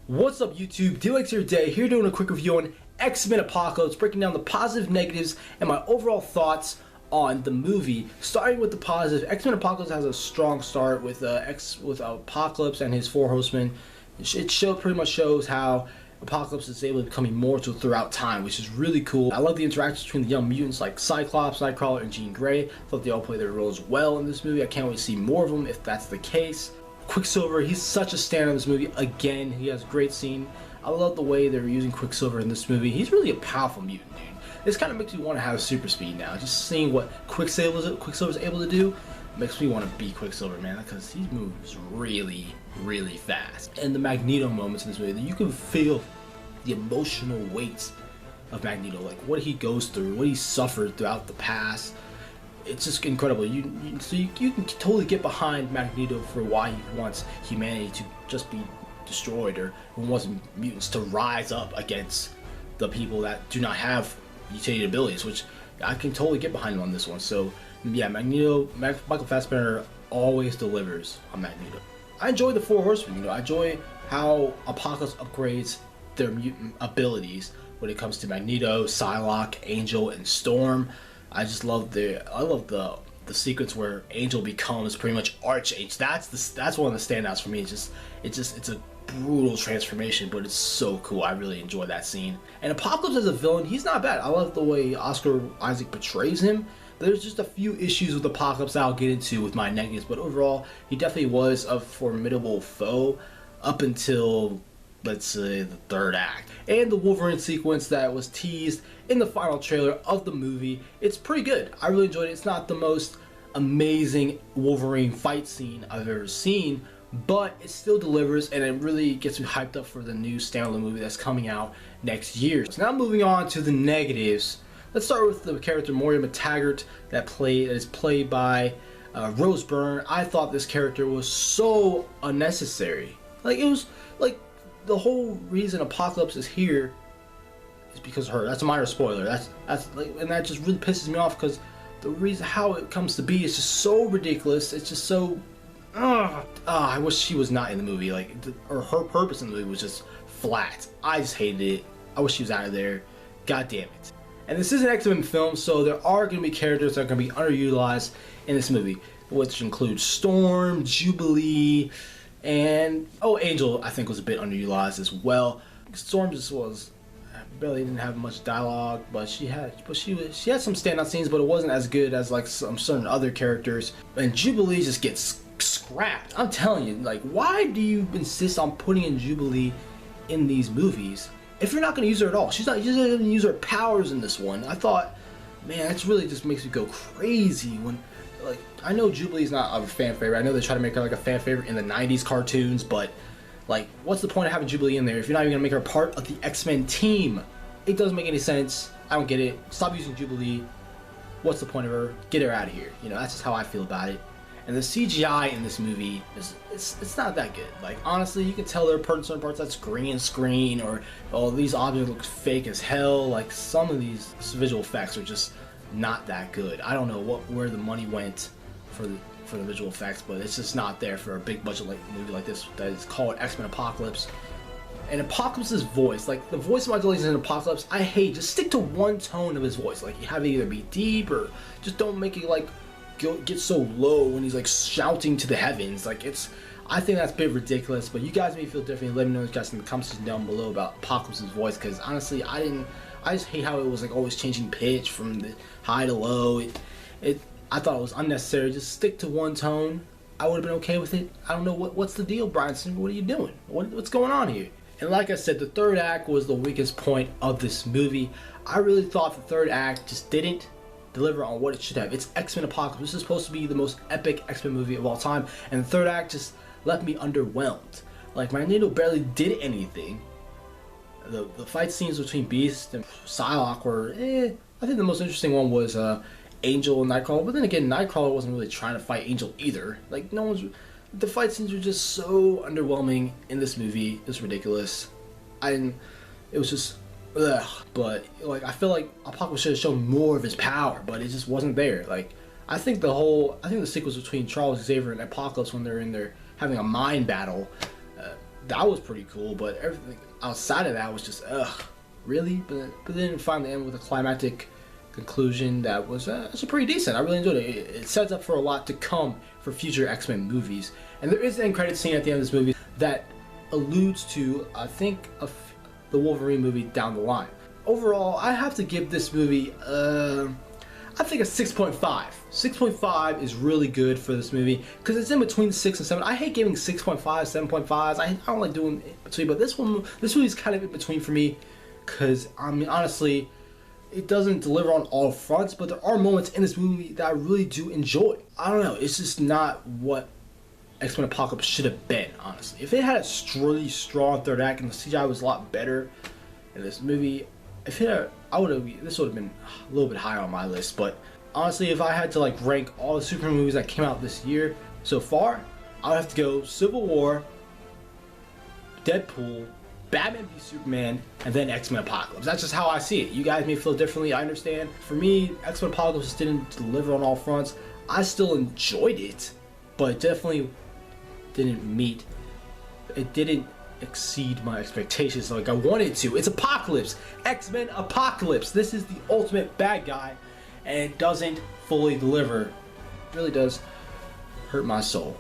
What's up YouTube, DMLX here today, here doing a quick review on X-Men Apocalypse, breaking down the positive, negatives, and my overall thoughts on the movie. Starting with the positive, X-Men Apocalypse has a strong start with Apocalypse and his four horsemen. It pretty much shows how Apocalypse is able to become immortal throughout time, which is really cool. I love the interactions between the young mutants like Cyclops, Nightcrawler, and Jean Grey. I thought they all play their roles well in this movie. I can't wait to see more of them if that's the case. Quicksilver, he's such a star in this movie. Again, he has a great scene. I love the way they're using Quicksilver in this movie. He's really a powerful mutant, dude. This kind of makes me want to have super speed now. Just seeing what Quicksilver's able to do makes me want to be Quicksilver, man, because he moves really, really fast. And the Magneto moments in this movie, you can feel the emotional weight of Magneto, like what he goes through, what he suffered throughout the past. It's just incredible. You can totally get behind Magneto for why he wants humanity to just be destroyed, or who wants mutants to rise up against the people that do not have mutated abilities, which I can totally get behind him on this one. So yeah, Michael Fassbender always delivers on Magneto. I enjoy the Four Horsemen. I enjoy how Apocalypse upgrades their mutant abilities when it comes to Magneto, Psylocke, Angel, and Storm. I love the sequence where Angel becomes pretty much Archangel. That's one of the standouts for me. It's a brutal transformation, but it's so cool. I really enjoy that scene. And Apocalypse as a villain, he's not bad. I love the way Oscar Isaac portrays him. There's just a few issues with Apocalypse that I'll get into with my negatives, but overall, he definitely was a formidable foe up until, let's say, the third act. And the Wolverine sequence that was teased in the final trailer of the movie, it's pretty good. I really enjoyed it. It's not the most amazing Wolverine fight scene I've ever seen, but it still delivers, and it really gets me hyped up for the new standalone movie that's coming out next year. So now moving on to the negatives. Let's start with the character Moira McTaggart that is played by Rose Byrne. I thought this character was so unnecessary. Like, it was like the whole reason Apocalypse is here is because of her. That's a minor spoiler. That's like, and that just really pisses me off because the reason how it comes to be is just so ridiculous. It's just so. I wish she was not in the movie. Like, or her purpose in the movie was just flat. I just hated it. I wish she was out of there. God damn it. And this is an X-Men film, so there are going to be characters that are going to be underutilized in this movie, which includes Storm, Jubilee, and Angel. I think was a bit underutilized as well. Storm just barely didn't have much dialogue, but she had some standout scenes, but it wasn't as good as like some certain other characters. And Jubilee just gets scrapped. I'm telling you, like, why do you insist on putting in Jubilee in these movies if you're not going to use her at all? She's not going to use her powers in this one. I thought, man, that's really just makes me go crazy when. Like, I know Jubilee's not a fan favorite. I know they try to make her like a fan favorite in the 90s cartoons, but like, what's the point of having Jubilee in there if you're not even gonna make her part of the X-Men team? It doesn't make any sense. I don't get it. Stop using Jubilee. What's the point of her? Get her out of here. That's just how I feel about it. And the CGI in this movie it's not that good. Like, honestly, you can tell there are certain parts that's green screen, or these objects look fake as hell. Like, some of these visual effects are just not that good. I don't know where the money went for the visual effects, but it's just not there for a big budget movie like this that is called X-Men Apocalypse. And Apocalypse's voice, like the voice modulation in Apocalypse, I hate. Just stick to one tone of his voice. Like, you have it either be deep, or just don't make it like get so low when he's like shouting to the heavens. Like, I think that's a bit ridiculous, but you guys may feel differently. Let me know in the comments down below about Apocalypse's voice, because honestly, I just hate how it was like always changing pitch from the high to low. I thought it was unnecessary. Just stick to one tone. I would have been okay with it. I don't know what's the deal, Bryanson. What are you doing? What's going on here? And like I said, the third act was the weakest point of this movie. I really thought the third act just didn't deliver on what it should have. It's X-Men Apocalypse. This is supposed to be the most epic X-Men movie of all time, and the third act just left me underwhelmed. Like, Magneto barely did anything. The fight scenes between Beast and Psylocke were, I think the most interesting one was Angel and Nightcrawler, but then again, Nightcrawler wasn't really trying to fight Angel either. Like, the fight scenes were just so underwhelming in this movie. It's ridiculous. It was just, ugh. But like, I feel like Apocalypse should have shown more of his power, but it just wasn't there. Like, I think the sequence between Charles Xavier and Apocalypse when they're in there having a mind battle, that was pretty cool, but everything outside of that was just really. But then finally ended with a climactic conclusion that was actually pretty decent. I really enjoyed it. It sets up for a lot to come for future X-Men movies, and there is an end credit scene at the end of this movie that alludes to, I think, the Wolverine movie down the line. Overall, I have to give this movie, I think a 6.5. 6.5 is really good for this movie because it's in between 6 and 7. I hate giving 6.5, 7.5s. I don't like doing in between, but this movie is kind of in between for me because, I mean, honestly, it doesn't deliver on all fronts, but there are moments in this movie that I really do enjoy. I don't know, it's just not what X-Men Apocalypse should have been, honestly. If it had a really strong third act and the CGI was a lot better in this movie, this would have been a little bit higher on my list. But honestly, if I had to like rank all the Superman movies that came out this year so far, I would have to go Civil War, Deadpool, Batman v Superman, and then X-Men Apocalypse. That's just how I see it. You guys may feel differently, I understand. For me, X-Men Apocalypse just didn't deliver on all fronts. I still enjoyed it, but it definitely didn't exceed my expectations like I wanted to. It's Apocalypse, X-Men Apocalypse. This is the ultimate bad guy, and it doesn't fully deliver. It really does hurt my soul.